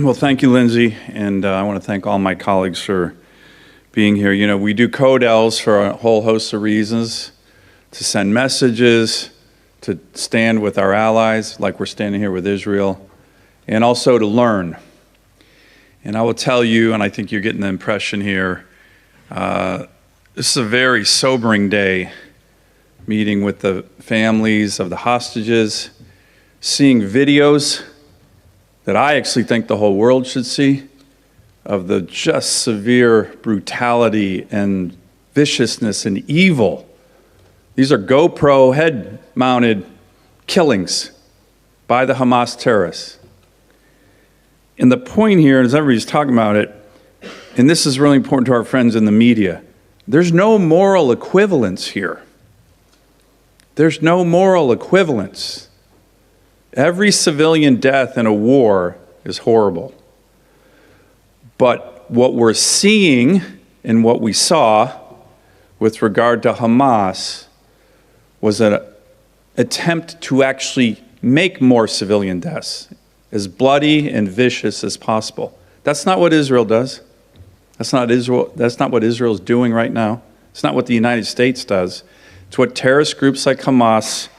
Well, thank you, Lindsay, and I want to thank all my colleagues for being here. You know, we do codels for a whole host of reasons, to send messages, to stand with our allies, like we're standing here with Israel, and also to learn. And I will tell you, and I think you're getting the impression here, this is a very sobering day, meeting with the families of the hostages, seeing videos that I actually think the whole world should see of the just severe brutality and viciousness and evil. These are GoPro head-mounted killings by the Hamas terrorists. And the point here, as everybody's talking about it, and this is really important to our friends in the media, there's no moral equivalence here. There's no moral equivalence. Every civilian death in a war is horrible. But what we're seeing and what we saw with regard to Hamas was an attempt to actually make more civilian deaths as bloody and vicious as possible. That's not what Israel does. That's not what Israel is doing right now. It's not what the United States does. It's what terrorist groups like Hamas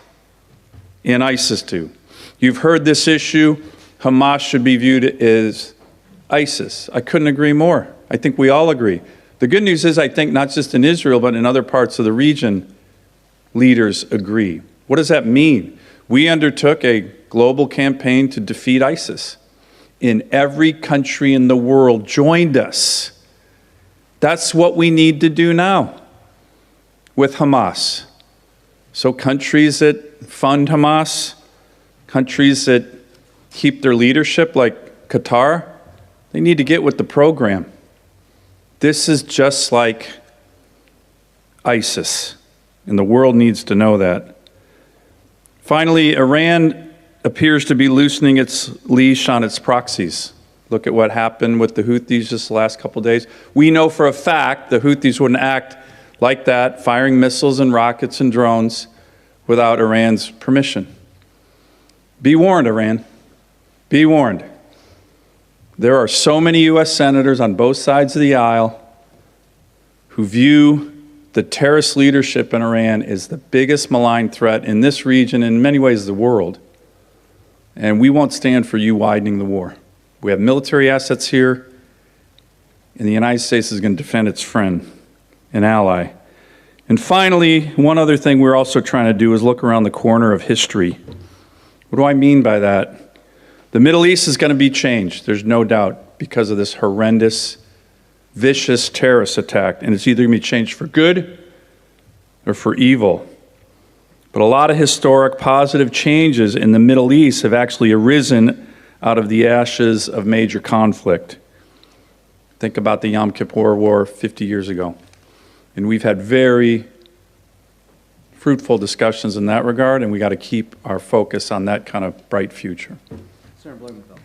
and ISIS do. You've heard this issue. Hamas should be viewed as ISIS. I couldn't agree more. I think we all agree. The good news is I think not just in Israel, but in other parts of the region, leaders agree. What does that mean? We undertook a global campaign to defeat ISIS. In every country in the world joined us. That's what we need to do now with Hamas. So countries that fund Hamas, countries that keep their leadership like Qatar, they need to get with the program. This is just like ISIS, and the world needs to know that. Finally, Iran appears to be loosening its leash on its proxies. Look at what happened with the Houthis just the last couple of days. We know for a fact the Houthis wouldn't act like that, firing missiles and rockets and drones without Iran's permission. Be warned, Iran. Be warned. There are so many U.S. senators on both sides of the aisle who view the terrorist leadership in Iran as the biggest malign threat in this region, and in many ways the world. And we won't stand for you widening the war. We have military assets here, and the United States is going to defend its friend and ally. And finally, one other thing we're also trying to do is look around the corner of history. What do I mean by that? The Middle East is going to be changed, there's no doubt, because of this horrendous, vicious terrorist attack. And it's either going to be changed for good or for evil. But a lot of historic positive changes in the Middle East have actually arisen out of the ashes of major conflict. Think about the Yom Kippur War 50 years ago. And we've had very fruitful discussions in that regard, and we got to keep our focus on that kind of bright future. Senator Blumenthal.